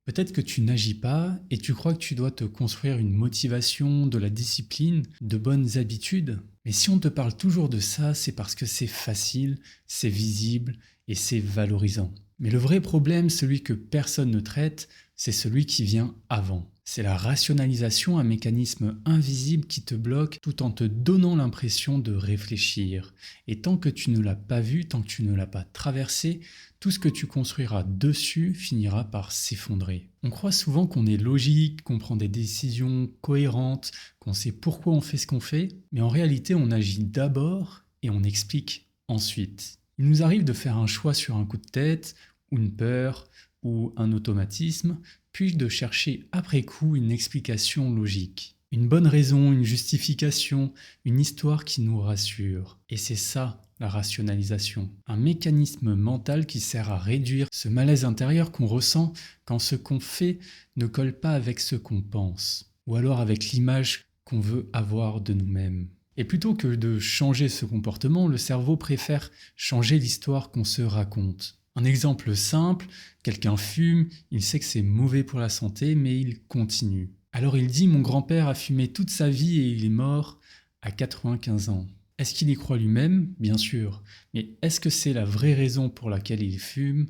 Peut-être que tu n'agis pas et tu crois que tu dois te construire une motivation, de la discipline, de bonnes habitudes. Mais si on te parle toujours de ça, c'est parce que c'est facile, c'est visible et c'est valorisant. Mais le vrai problème, celui que personne ne traite, c'est celui qui vient avant. C'est la rationalisation, un mécanisme invisible qui te bloque tout en te donnant l'impression de réfléchir. Et tant que tu ne l'as pas vu, tant que tu ne l'as pas traversé, tout ce que tu construiras dessus finira par s'effondrer. On croit souvent qu'on est logique, qu'on prend des décisions cohérentes, qu'on sait pourquoi on fait ce qu'on fait, mais en réalité on agit d'abord et on explique ensuite. Il nous arrive de faire un choix sur un coup de tête, ou une peur, ou un automatisme, puis de chercher après coup une explication logique. Une bonne raison, une justification, une histoire qui nous rassure. Et c'est ça, la rationalisation. Un mécanisme mental qui sert à réduire ce malaise intérieur qu'on ressent quand ce qu'on fait ne colle pas avec ce qu'on pense, ou alors avec l'image qu'on veut avoir de nous-mêmes. Et plutôt que de changer ce comportement, le cerveau préfère changer l'histoire qu'on se raconte. Un exemple simple, quelqu'un fume, il sait que c'est mauvais pour la santé, mais il continue. Alors il dit « Mon grand-père a fumé toute sa vie et il est mort à 95 ans ». Est-ce qu'il y croit lui-même? Bien sûr. Mais est-ce que c'est la vraie raison pour laquelle il fume?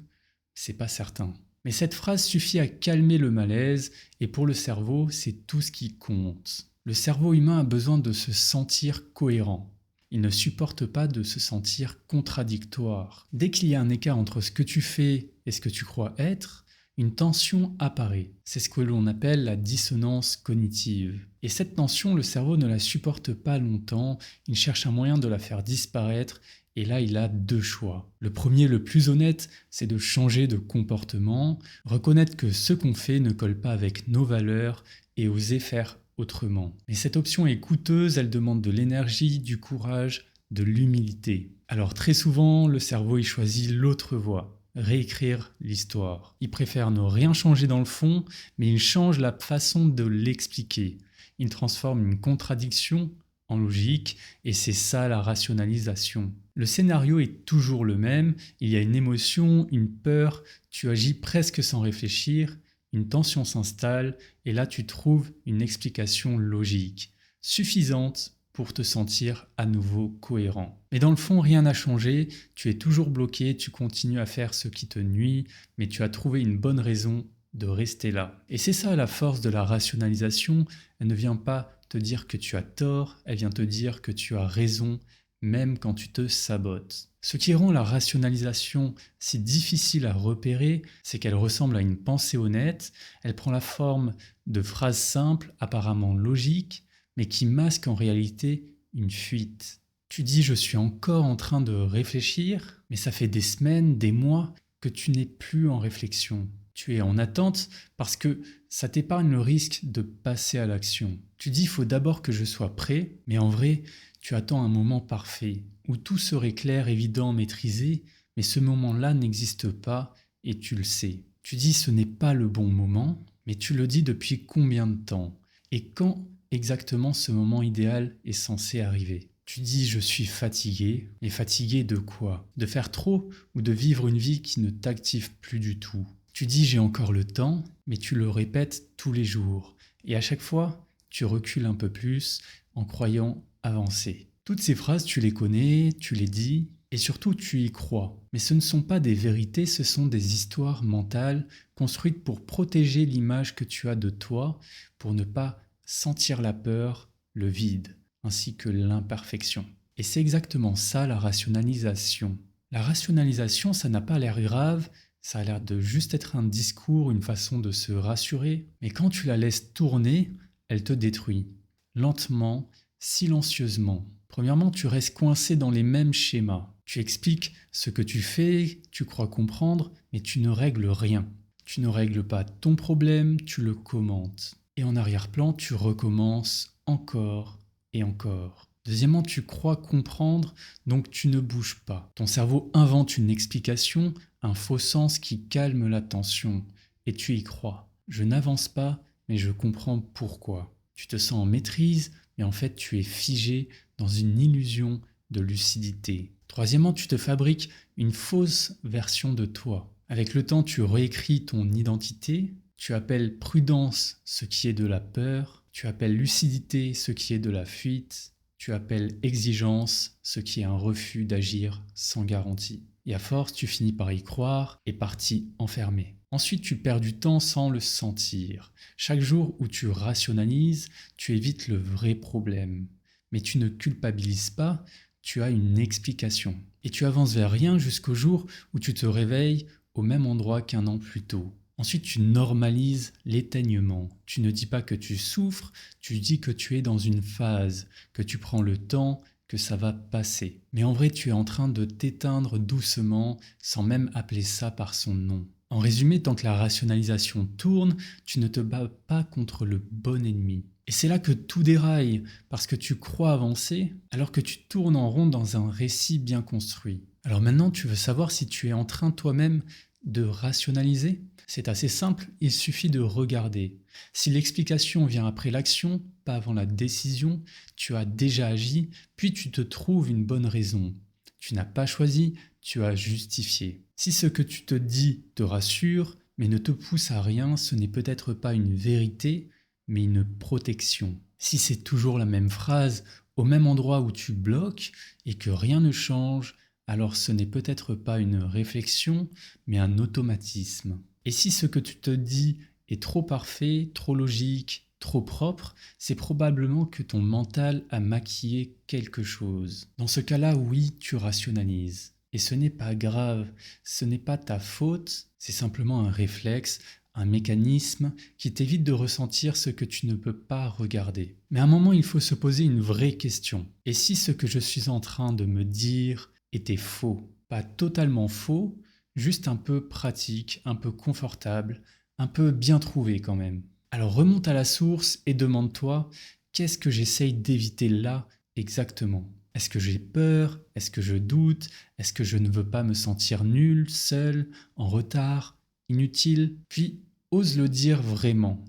C'est pas certain. Mais cette phrase suffit à calmer le malaise, et pour le cerveau, c'est tout ce qui compte. Le cerveau humain a besoin de se sentir cohérent. Il ne supporte pas de se sentir contradictoire. Dès qu'il y a un écart entre ce que tu fais et ce que tu crois être, une tension apparaît. C'est ce que l'on appelle la dissonance cognitive. Et cette tension, le cerveau ne la supporte pas longtemps, il cherche un moyen de la faire disparaître, et là il a deux choix. Le premier, le plus honnête, c'est de changer de comportement, reconnaître que ce qu'on fait ne colle pas avec nos valeurs et oser faire autrement. Mais cette option est coûteuse, elle demande de l'énergie, du courage, de l'humilité. Alors très souvent, le cerveau il choisit l'autre voie, réécrire l'histoire. Il préfère ne rien changer dans le fond, mais il change la façon de l'expliquer. Il transforme une contradiction en logique, et c'est ça la rationalisation. Le scénario est toujours le même, il y a une émotion, une peur, tu agis presque sans réfléchir, une tension s'installe, et là tu trouves une explication logique, suffisante pour te sentir à nouveau cohérent. Mais dans le fond, rien n'a changé, tu es toujours bloqué, tu continues à faire ce qui te nuit, mais tu as trouvé une bonne raison de rester là. Et c'est ça la force de la rationalisation, elle ne vient pas te dire que tu as tort, elle vient te dire que tu as raison, même quand tu te sabotes. Ce qui rend la rationalisation si difficile à repérer, c'est qu'elle ressemble à une pensée honnête, elle prend la forme de phrases simples, apparemment logiques, mais qui masquent en réalité une fuite. Tu dis « je suis encore en train de réfléchir », mais ça fait des semaines, des mois que tu n'es plus en réflexion. Tu es en attente parce que ça t'épargne le risque de passer à l'action. Tu dis « il faut d'abord que je sois prêt », mais en vrai, tu attends un moment parfait, où tout serait clair, évident, maîtrisé, mais ce moment-là n'existe pas et tu le sais. Tu dis « ce n'est pas le bon moment », mais tu le dis depuis combien de temps? Et quand exactement ce moment idéal est censé arriver? Tu dis « je suis fatigué », mais fatigué de quoi? De faire trop ou de vivre une vie qui ne t'active plus du tout? Tu dis « j'ai encore le temps », mais tu le répètes tous les jours. Et à chaque fois, tu recules un peu plus en croyant avancer. Toutes ces phrases, tu les connais, tu les dis, et surtout tu y crois. Mais ce ne sont pas des vérités, ce sont des histoires mentales construites pour protéger l'image que tu as de toi, pour ne pas sentir la peur, le vide, ainsi que l'imperfection. Et c'est exactement ça la rationalisation. La rationalisation, ça n'a pas l'air grave, ça a l'air de juste être un discours, une façon de se rassurer, mais quand tu la laisses tourner, elle te détruit. Lentement, silencieusement. Premièrement, tu restes coincé dans les mêmes schémas. Tu expliques ce que tu fais, tu crois comprendre, mais tu ne règles rien. Tu ne règles pas ton problème, tu le commentes. Et en arrière-plan, tu recommences encore et encore. Deuxièmement, tu crois comprendre, donc tu ne bouges pas. Ton cerveau invente une explication, un faux sens qui calme la tension, et tu y crois. Je n'avance pas, mais je comprends pourquoi. Tu te sens en maîtrise, mais en fait tu es figé dans une illusion de lucidité. Troisièmement, tu te fabriques une fausse version de toi. Avec le temps, tu réécris ton identité, Tu appelles prudence ce qui est de la peur, tu appelles lucidité ce qui est de la fuite, tu appelles exigence ce qui est un refus d'agir sans garantie. Et à force, tu finis par y croire et par t'y enfermer. Ensuite, tu perds du temps sans le sentir. Chaque jour où tu rationalises, tu évites le vrai problème. Mais tu ne culpabilises pas, tu as une explication. Et tu avances vers rien jusqu'au jour où tu te réveilles au même endroit qu'un an plus tôt. Ensuite, tu normalises l'éteignement. Tu ne dis pas que tu souffres, tu dis que tu es dans une phase, que tu prends le temps, que ça va passer. Mais en vrai, tu es en train de t'éteindre doucement, sans même appeler ça par son nom. En résumé, tant que la rationalisation tourne, tu ne te bats pas contre le bon ennemi. Et c'est là que tout déraille, parce que tu crois avancer, alors que tu tournes en rond dans un récit bien construit. Alors maintenant, tu veux savoir si tu es en train toi-même de rationaliser ? C'est assez simple, il suffit de regarder. Si l'explication vient après l'action, pas avant la décision, tu as déjà agi, puis tu te trouves une bonne raison. Tu n'as pas choisi, tu as justifié. Si ce que tu te dis te rassure, mais ne te pousse à rien, ce n'est peut-être pas une vérité, mais une protection. Si c'est toujours la même phrase, au même endroit où tu bloques, et que rien ne change, alors ce n'est peut-être pas une réflexion, mais un automatisme. Et si ce que tu te dis est trop parfait, trop logique, trop propre, c'est probablement que ton mental a maquillé quelque chose. Dans ce cas-là, oui, tu rationalises. Et ce n'est pas grave, ce n'est pas ta faute, c'est simplement un réflexe, un mécanisme qui t'évite de ressentir ce que tu ne peux pas regarder. Mais à un moment, il faut se poser une vraie question. Et si ce que je suis en train de me dire était faux? Pas totalement faux, juste un peu pratique, un peu confortable, un peu bien trouvé quand même. Alors remonte à la source et demande-toi, qu'est-ce que j'essaye d'éviter là exactement? Est-ce que j'ai peur? Est-ce que je doute? Est-ce que je ne veux pas me sentir nul, seul, en retard, inutile? Puis, ose le dire vraiment.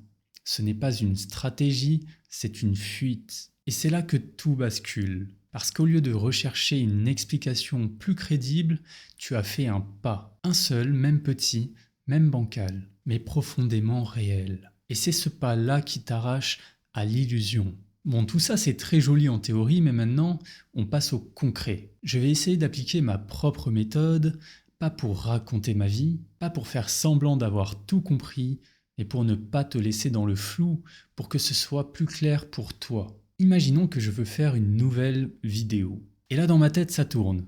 Ce n'est pas une stratégie, c'est une fuite. Et c'est là que tout bascule. Parce qu'au lieu de rechercher une explication plus crédible, tu as fait un pas. Un seul, même petit, même bancal, mais profondément réel. Et c'est ce pas-là qui t'arrache à l'illusion. Bon, tout ça c'est très joli en théorie, mais maintenant on passe au concret. Je vais essayer d'appliquer ma propre méthode, pas pour raconter ma vie, pas pour faire semblant d'avoir tout compris, mais pour ne pas te laisser dans le flou, pour que ce soit plus clair pour toi. Imaginons que je veux faire une nouvelle vidéo. Et là dans ma tête ça tourne.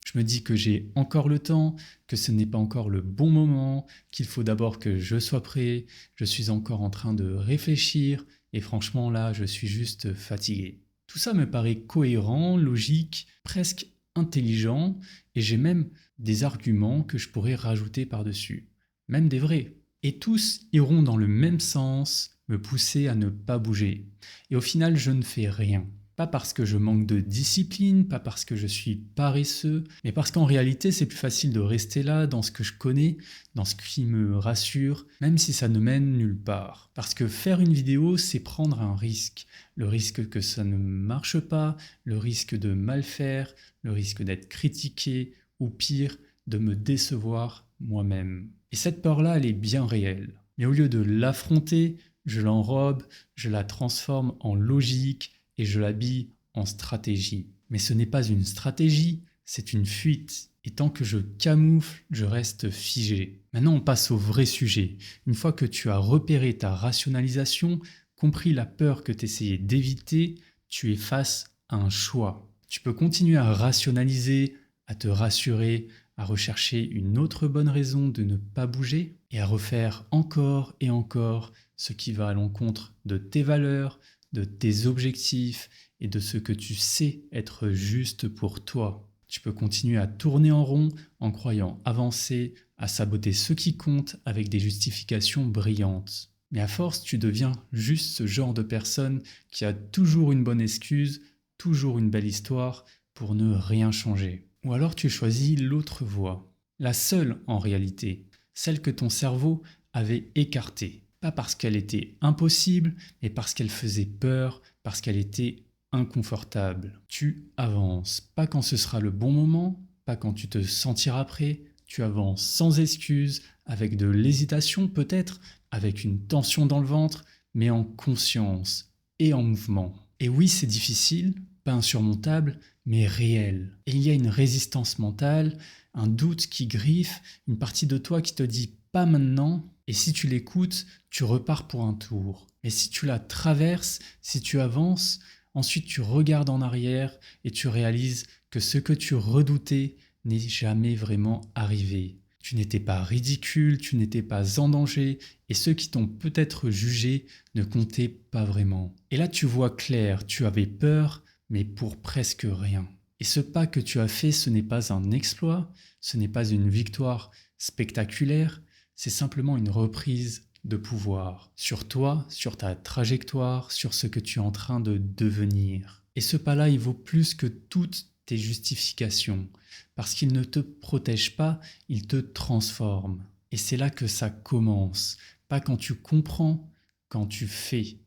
Je me dis que j'ai encore le temps, que ce n'est pas encore le bon moment, qu'il faut d'abord que je sois prêt, je suis encore en train de réfléchir, et franchement là, je suis juste fatigué. Tout ça me paraît cohérent, logique, presque intelligent, et j'ai même des arguments que je pourrais rajouter par-dessus. Même des vrais. Et tous iront dans le même sens, me pousser à ne pas bouger. Et au final, je ne fais rien. Pas parce que je manque de discipline, pas parce que je suis paresseux, mais parce qu'en réalité, c'est plus facile de rester là, dans ce que je connais, dans ce qui me rassure, même si ça ne mène nulle part. Parce que faire une vidéo, c'est prendre un risque. Le risque que ça ne marche pas, le risque de mal faire, le risque d'être critiqué, ou pire, de me décevoir moi-même. Et cette peur-là, elle est bien réelle. Mais au lieu de l'affronter, je l'enrobe, je la transforme en logique, et je l'habille en stratégie. Mais ce n'est pas une stratégie, c'est une fuite. Et tant que je camoufle, je reste figé. Maintenant, on passe au vrai sujet. Une fois que tu as repéré ta rationalisation, compris la peur que tu essayais d'éviter, tu es face à un choix. Tu peux continuer à rationaliser, à te rassurer, à rechercher une autre bonne raison de ne pas bouger et à refaire encore et encore ce qui va à l'encontre de tes valeurs, de tes objectifs et de ce que tu sais être juste pour toi. Tu peux continuer à tourner en rond en croyant avancer, à saboter ce qui compte avec des justifications brillantes. Mais à force, tu deviens juste ce genre de personne qui a toujours une bonne excuse, toujours une belle histoire pour ne rien changer. Ou alors tu choisis l'autre voie, la seule en réalité, celle que ton cerveau avait écartée. Pas parce qu'elle était impossible, mais parce qu'elle faisait peur, parce qu'elle était inconfortable. Tu avances, pas quand ce sera le bon moment, pas quand tu te sentiras prêt. tu avances sans excuse, avec de l'hésitation peut-être, avec une tension dans le ventre, mais en conscience et en mouvement. Et oui, c'est difficile, pas insurmontable, mais réel. Et il y a une résistance mentale, un doute qui griffe, une partie de toi qui te dit pas maintenant, et si tu l'écoutes, tu repars pour un tour. Et si tu la traverses, si tu avances, ensuite tu regardes en arrière et tu réalises que ce que tu redoutais n'est jamais vraiment arrivé. Tu n'étais pas ridicule, tu n'étais pas en danger, et ceux qui t'ont peut-être jugé ne comptaient pas vraiment. Et là tu vois clair, tu avais peur, mais pour presque rien. Et ce pas que tu as fait, ce n'est pas un exploit, ce n'est pas une victoire spectaculaire, c'est simplement une reprise de pouvoir sur toi, sur ta trajectoire, sur ce que tu es en train de devenir. Et ce pas-là, il vaut plus que toutes tes justifications, parce qu'il ne te protège pas, il te transforme. Et c'est là que ça commence, pas quand tu comprends, quand tu fais.